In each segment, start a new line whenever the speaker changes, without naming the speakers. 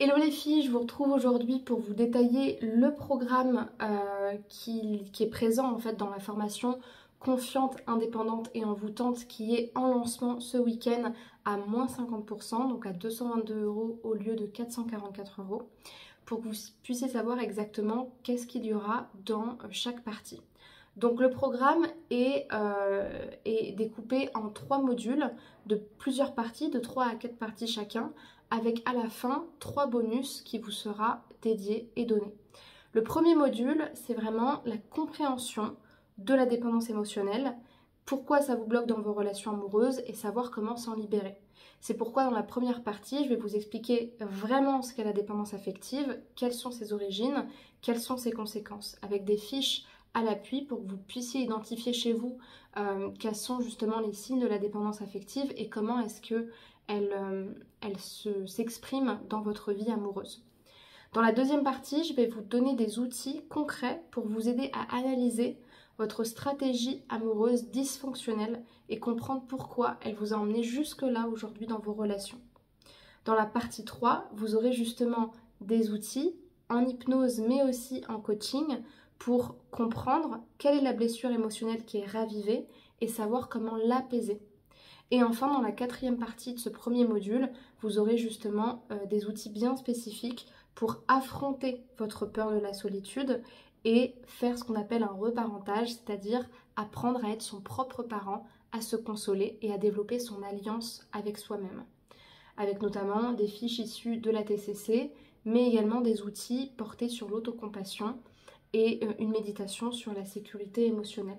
Hello les filles, je vous retrouve aujourd'hui pour vous détailler le programme qui est présent en fait dans la formation Confiante, Indépendante et Envoûtante qui est en lancement ce week-end à moins 50%, donc à 222 € au lieu de 444 €, pour que vous puissiez savoir exactement qu'est-ce qu'il y aura dans chaque partie. Donc le programme est découpé en 3 modules de plusieurs parties, de 3 à 4 parties chacun, avec à la fin 3 bonus qui vous sera dédié et donné. Le premier module, c'est vraiment la compréhension de la dépendance émotionnelle, pourquoi ça vous bloque dans vos relations amoureuses et savoir comment s'en libérer. C'est pourquoi dans la première partie, je vais vous expliquer vraiment ce qu'est la dépendance affective, quelles sont ses origines, quelles sont ses conséquences, avec des fiches à l'appui pour que vous puissiez identifier chez vous quels sont justement les signes de la dépendance affective et comment est-ce qu'elle s'exprime dans votre vie amoureuse. Dans la deuxième partie, je vais vous donner des outils concrets pour vous aider à analyser votre stratégie amoureuse dysfonctionnelle et comprendre pourquoi elle vous a emmené jusque-là aujourd'hui dans vos relations. Dans la partie 3, vous aurez justement des outils en hypnose mais aussi en coaching pour comprendre quelle est la blessure émotionnelle qui est ravivée et savoir comment l'apaiser. Et enfin, dans la quatrième partie de ce premier module, vous aurez justement des outils bien spécifiques pour affronter votre peur de la solitude et faire ce qu'on appelle un reparentage, c'est-à-dire apprendre à être son propre parent, à se consoler et à développer son alliance avec soi-même. Avec notamment des fiches issues de la TCC, mais également des outils portés sur l'autocompassion et une méditation sur la sécurité émotionnelle.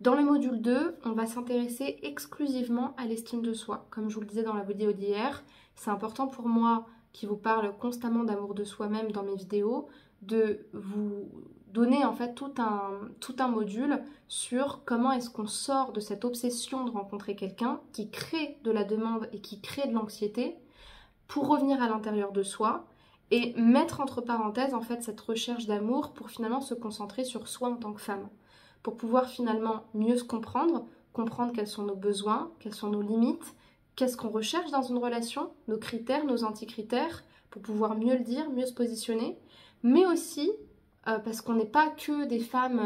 Dans le module 2, on va s'intéresser exclusivement à l'estime de soi. Comme je vous le disais dans la vidéo d'hier, c'est important pour moi qui vous parle constamment d'amour de soi-même dans mes vidéos, de vous donner en fait tout un module sur comment est-ce qu'on sort de cette obsession de rencontrer quelqu'un qui crée de la demande et qui crée de l'anxiété pour revenir à l'intérieur de soi et mettre entre parenthèses en fait cette recherche d'amour pour finalement se concentrer sur soi en tant que femme, pour pouvoir finalement mieux se comprendre quels sont nos besoins, quelles sont nos limites, qu'est-ce qu'on recherche dans une relation, nos critères, nos anti-critères, pour pouvoir mieux le dire, mieux se positionner, mais aussi, parce qu'on n'est pas que des femmes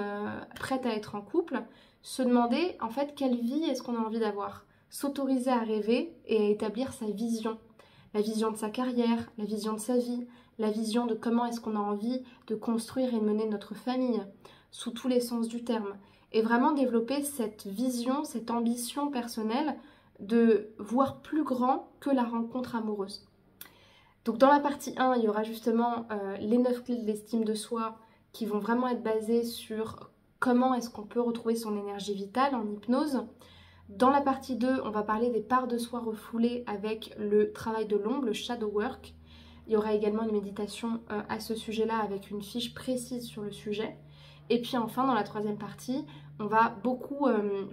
prêtes à être en couple, se demander en fait quelle vie est-ce qu'on a envie d'avoir, s'autoriser à rêver et à établir sa vision. La vision de sa carrière, la vision de sa vie, la vision de comment est-ce qu'on a envie de construire et mener notre famille, sous tous les sens du terme. Et vraiment développer cette vision, cette ambition personnelle de voir plus grand que la rencontre amoureuse. Donc dans la partie 1, il y aura justement les 9 clés de l'estime de soi qui vont vraiment être basées sur comment est-ce qu'on peut retrouver son énergie vitale en hypnose. Dans la partie 2, on va parler des parts de soi refoulées avec le travail de l'ombre, le shadow work. Il y aura également une méditation à ce sujet-là avec une fiche précise sur le sujet. Et puis enfin, dans la troisième partie, on va beaucoup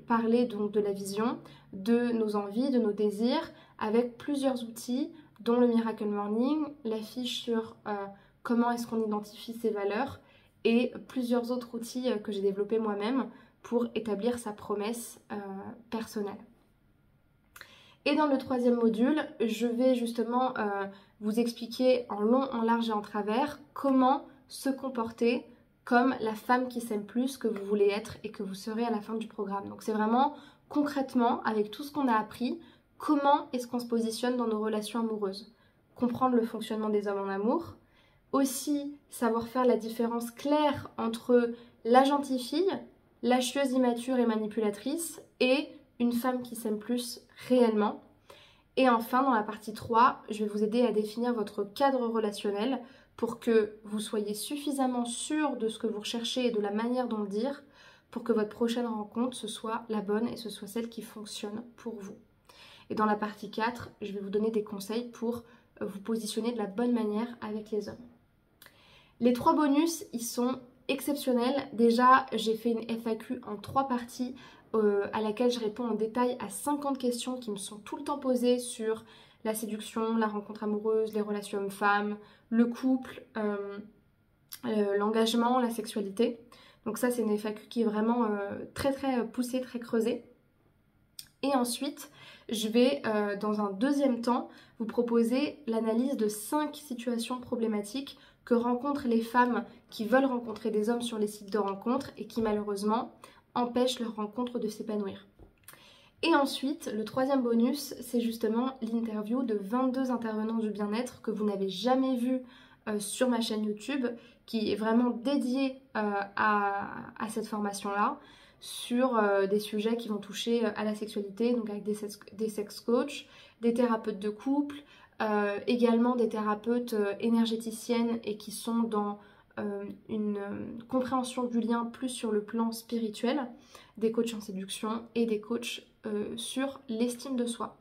parler donc de la vision, de nos envies, de nos désirs, avec plusieurs outils, dont le Miracle Morning, la fiche sur comment est-ce qu'on identifie ses valeurs et plusieurs autres outils que j'ai développés moi-même pour établir sa promesse personnelle. Et dans le troisième module, je vais justement vous expliquer en long, en large et en travers comment se comporter comme la femme qui s'aime plus que vous voulez être et que vous serez à la fin du programme. Donc c'est vraiment concrètement, avec tout ce qu'on a appris, comment est-ce qu'on se positionne dans nos relations amoureuses. Comprendre le fonctionnement des hommes en amour, aussi savoir faire la différence claire entre la gentille fille, la chieuse immature et manipulatrice et une femme qui s'aime plus réellement. Et enfin, dans la partie 3, je vais vous aider à définir votre cadre relationnel pour que vous soyez suffisamment sûr de ce que vous recherchez et de la manière dont le dire pour que votre prochaine rencontre, ce soit la bonne et ce soit celle qui fonctionne pour vous. Et dans la partie 4, je vais vous donner des conseils pour vous positionner de la bonne manière avec les hommes. Les 3 bonus, ils sont exceptionnels. Déjà, j'ai fait une FAQ en 3 parties à laquelle je réponds en détail à 50 questions qui me sont tout le temps posées sur la séduction, la rencontre amoureuse, les relations hommes-femmes, le couple, l'engagement, la sexualité. Donc ça, c'est une FAQ qui est vraiment très poussée, très creusée. Et ensuite, je vais dans un deuxième temps vous proposer l'analyse de 5 situations problématiques que rencontrent les femmes qui veulent rencontrer des hommes sur les sites de rencontres et qui malheureusement empêchent leur rencontre de s'épanouir. Et ensuite, le troisième bonus, c'est justement l'interview de 22 intervenants du bien-être que vous n'avez jamais vu sur ma chaîne YouTube, qui est vraiment dédiée à cette formation-là, sur des sujets qui vont toucher à la sexualité, donc avec des sex coachs, des thérapeutes de couple, également des thérapeutes énergéticiennes et qui sont dans une compréhension du lien plus sur le plan spirituel, des coachs en séduction et des coachs sur l'estime de soi.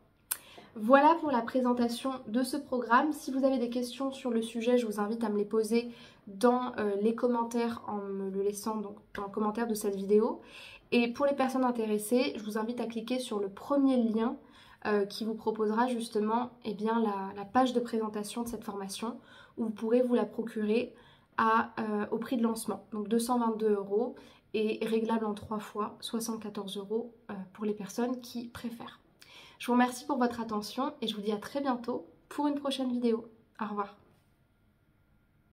Voilà pour la présentation de ce programme. Si vous avez des questions sur le sujet, je vous invite à me les poser dans les commentaires en me le laissant donc, dans le commentaire de cette vidéo. Et pour les personnes intéressées, je vous invite à cliquer sur le premier lien qui vous proposera justement la page de présentation de cette formation où vous pourrez vous la procurer au prix de lancement, donc 222 € et réglable en 3 fois, 74 € pour les personnes qui préfèrent. Je vous remercie pour votre attention et je vous dis à très bientôt pour une prochaine vidéo. Au revoir.